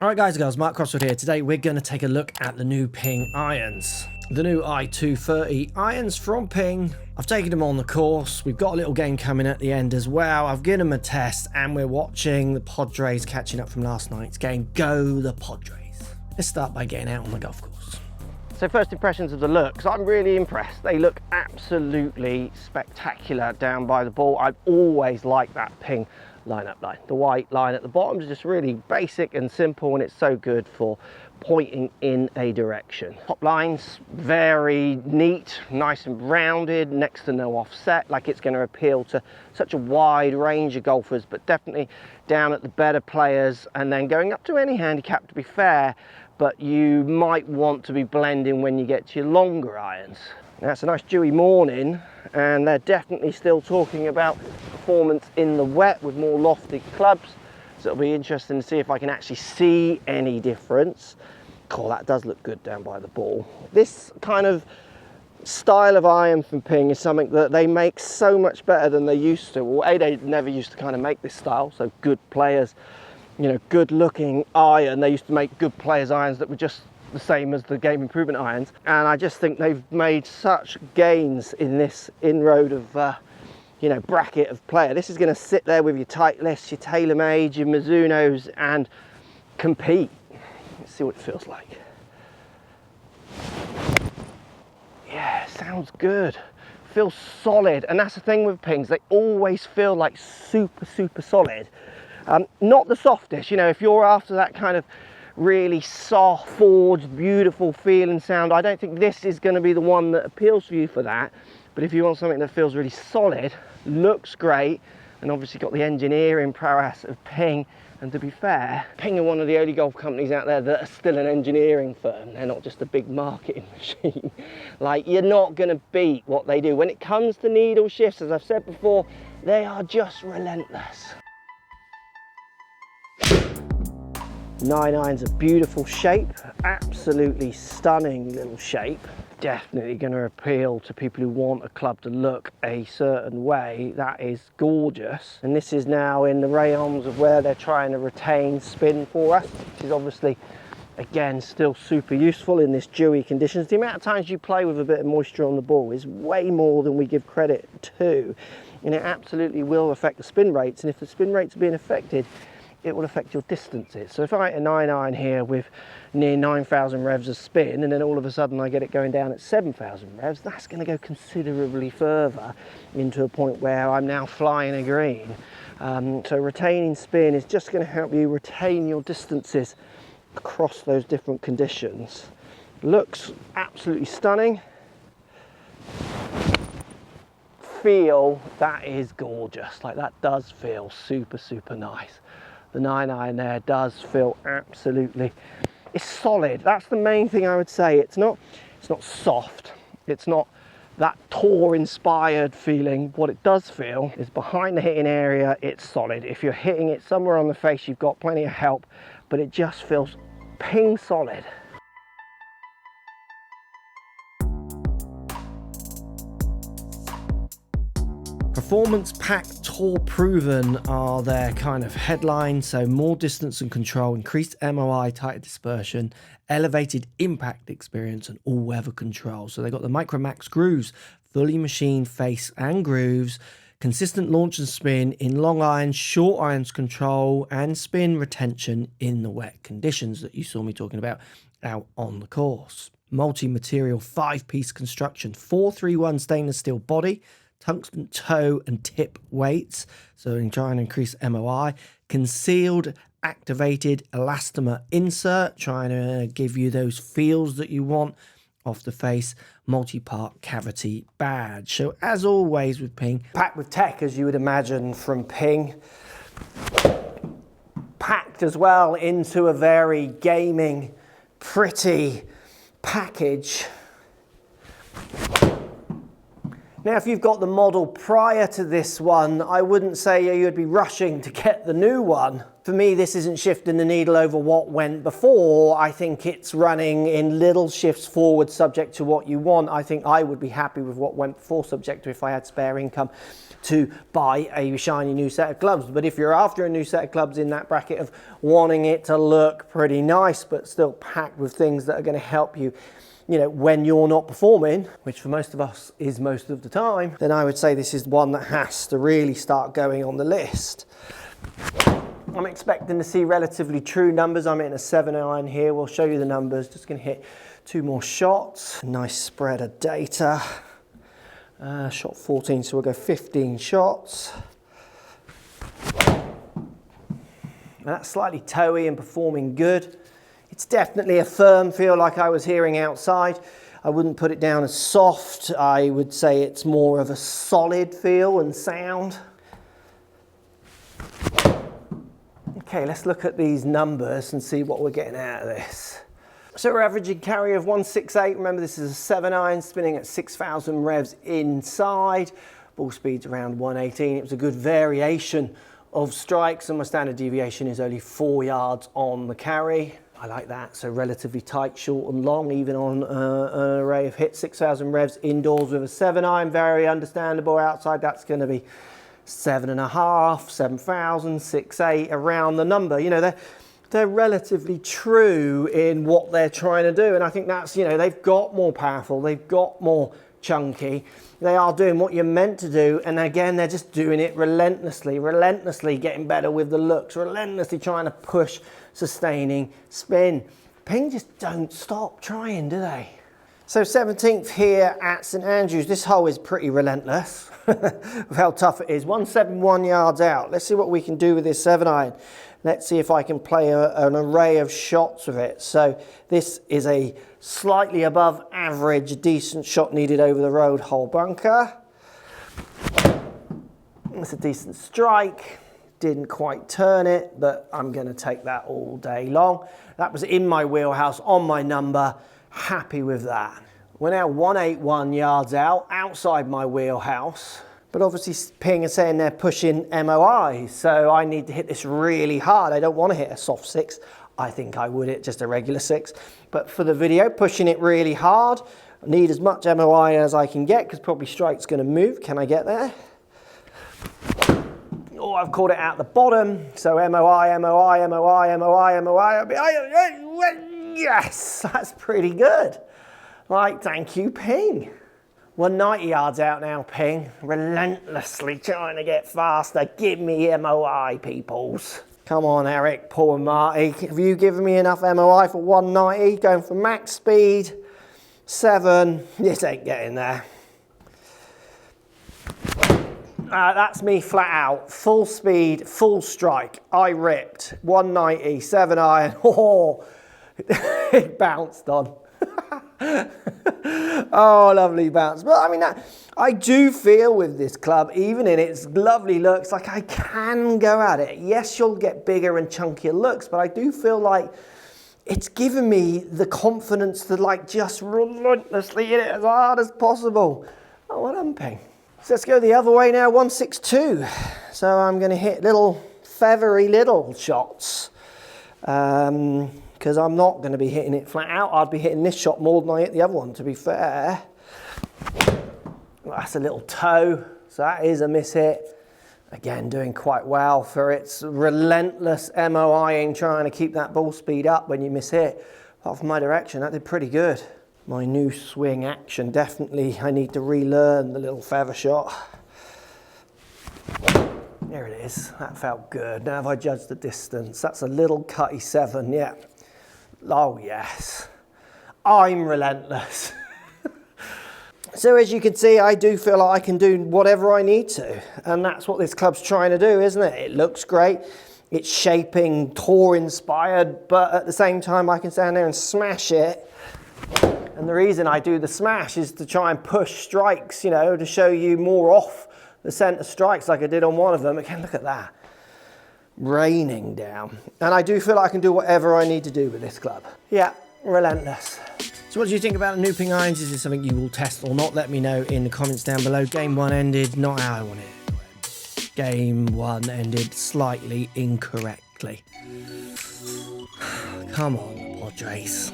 Alright guys and girls, Mark Crossfield here. Today we're going to take a look at the new Ping irons. The new I230 irons from Ping. I've taken them on the course. We've got a little game coming at the end as well. I've given them a test and we're watching the Padres catching up from last night's game. Go the Padres. Let's start by getting out on the golf course. So first impressions of the looks, I'm really impressed. They look absolutely spectacular down by the ball. I've always liked that Ping lineup line. The white line at the bottom is just really basic and simple, and it's so good for pointing in a direction. Top line's very neat, nice and rounded, next to no offset, like it's going to appeal to such a wide range of golfers, but definitely down at the better players, and then going up to any handicap, to be fair, but you might want to be blending when you get to your longer irons. Now it's a nice dewy morning, and they're definitely still talking about performance in the wet with more lofted clubs, so it'll be interesting to see if I can actually see any difference. Cool, that does look good down by the ball. This kind of style of iron from Ping is something that they make so much better than they used to. Well, they never used to kind of make this style, so good players, you know, good looking iron. They used to make good players irons that were just the same as the game improvement irons, and I just think they've made such gains in this inroad of you know, bracket of player. This is going to sit there with your Titleists, your TaylorMade, your Mizunos, and compete. Let's see what it feels like. Yeah, sounds good. Feels solid, and that's the thing with Pings. They always feel like super solid. Not the softest, you know, if you're after that kind of really soft, forged, beautiful feel and sound, I don't think this is going to be the one that appeals to you for that. But if you want something that feels really solid, looks great, and obviously got the engineering prowess of Ping, and to be fair, Ping are one of the only golf companies out there that are still an engineering firm. They're not just a big marketing machine. Like, you're not going to beat what they do. When it comes to needle shifts, as I've said before, they are just relentless. 9 iron's a beautiful shape, absolutely stunning little shape. Definitely going to appeal to people who want a club to look a certain way. That is gorgeous. And this is now in the realms of where they're trying to retain spin for us, which is obviously, again, still super useful in this dewy conditions. The amount of times you play with a bit of moisture on the ball is way more than we give credit to, and it absolutely will affect the spin rates. And if the spin rates are being affected, it will affect your distances. So if I hit a 9 iron here with near 9,000 revs of spin, and then all of a sudden I get it going down at 7,000 revs, that's going to go considerably further into a point where I'm now flying a green. So retaining spin is just going to help you retain your distances across those different conditions. Looks absolutely stunning. Feel, that is gorgeous. Like, that does feel super nice. The 9 iron there does feel absolutely, it's solid. That's the main thing I would say. It's not soft. It's not that tour inspired feeling. What it does feel is behind the hitting area, it's solid. If you're hitting it somewhere on the face, you've got plenty of help, but it just feels Ping solid. Performance Pack Tour Proven are their kind of headline. So more distance and control, increased MOI, tighter dispersion, elevated impact experience, and all-weather control. So they got the Micro Max grooves, fully machined face and grooves, consistent launch and spin in long irons, short irons control, and spin retention in the wet conditions that you saw me talking about out on the course. Multi-material 5-piece construction, 431 stainless steel body, tungsten toe and tip weights, so in trying to increase MOI. Concealed activated elastomer insert, trying to give you those feels that you want off the face. Multi-part cavity badge. So as always with Ping, packed with tech as you would imagine from Ping, packed as well into a very gaming, pretty package. Now, if you've got the model prior to this one, I wouldn't say you'd be rushing to get the new one. For me, this isn't shifting the needle over what went before. I think it's running in little shifts forward subject to what you want. I think I would be happy with what went before subject to if I had spare income to buy a shiny new set of clubs. But if you're after a new set of clubs in that bracket of wanting it to look pretty nice but still packed with things that are going to help you, you know, when you're not performing, which for most of us is most of the time, then I would say this is one that has to really start going on the list. I'm expecting to see relatively true numbers. I'm in a 7 iron here. We'll show you the numbers. Just going to hit 2 more shots. Nice spread of data. Shot 14, so we'll go 15 shots. That's slightly toey and performing good. It's definitely a firm feel like I was hearing outside. I wouldn't put it down as soft. I would say it's more of a solid feel and sound. Okay, let's look at these numbers and see what we're getting out of this. So we're averaging carry of 168. Remember, this is a 7 iron spinning at 6,000 revs inside. Ball speed's around 118. It was a good variation of strikes, and my standard deviation is only 4 yards on the carry. I like that. So relatively tight, short and long, even on an array of hits. 6,000 revs indoors with a 7 iron, very understandable. Outside, that's going to be 7.5, 7,000, 6.8, around the number. You know, they're relatively true in what they're trying to do, and I think that's, you know, they've got more powerful, they've got more chunky, they are doing what you're meant to do, and again, they're just doing it relentlessly getting better with the looks, relentlessly trying to push, sustaining, spin. Ping just don't stop trying, do they? So 17th here at St Andrews. This hole is pretty relentless with how tough it is. 171 yards out. Let's see what we can do with this 7 iron. Let's see if I can play an array of shots with it. So this is a slightly above average, decent shot needed over the road hole bunker. It's a decent strike. Didn't quite turn it, but I'm going to take that all day long. That was in my wheelhouse, on my number. Happy with that. We're now 181 yards out, outside my wheelhouse. But obviously Ping is saying they're pushing MOI, so I need to hit this really hard. I don't want to hit a soft 6. I think I would hit just a regular 6. But for the video, pushing it really hard. I need as much MOI as I can get, because probably strike's going to move. Can I get there? Oh, I've caught it out the bottom. So MOI. Yes, that's pretty good. Right, thank you, Ping. 190 yards out now, Ping. Relentlessly trying to get faster. Give me MOI, peoples. Come on, Eric, Paul and Marty. Have you given me enough MOI for 190? Going for max speed. 7. This ain't getting there. That's me flat out. Full speed, full strike. I ripped. 190, 7 iron. Oh, it bounced on. Oh, lovely bounce. But I mean, I do feel with this club, even in its lovely looks, like I can go at it. Yes, you'll get bigger and chunkier looks, but I do feel like it's given me the confidence to like just relentlessly hit it as hard as possible. Oh, well done, Ping. So let's go the other way now, 162. So I'm going to hit little feathery little shots. Because I'm not going to be hitting it flat out. I'd be hitting this shot more than I hit the other one, to be fair. Well, that's a little toe, so that is a miss hit. Again, doing quite well for its relentless MOIing, trying to keep that ball speed up when you miss hit. Apart from my direction, that did pretty good. My new swing action, definitely I need to relearn the little feather shot. There it is, that felt good. Now have I judged the distance? That's a little cutty 7, yeah. Oh yes, I'm relentless. So as you can see, I do feel like I can do whatever I need to, and that's what this club's trying to do, isn't it? It looks great, it's shaping, tour inspired, but at the same time I can stand there and smash it. And the reason I do the smash is to try and push strikes, you know, to show you more off the centre strikes like I did on one of them. Again, look at that. Raining down. And I do feel like I can do whatever I need to do with this club. Yeah, relentless. So what do you think about the new Ping irons? Is this something you will test or not? Let me know in the comments down below. Game 1 ended not how I wanted it. Game 1 ended slightly incorrect. exactly. Come on, Padres.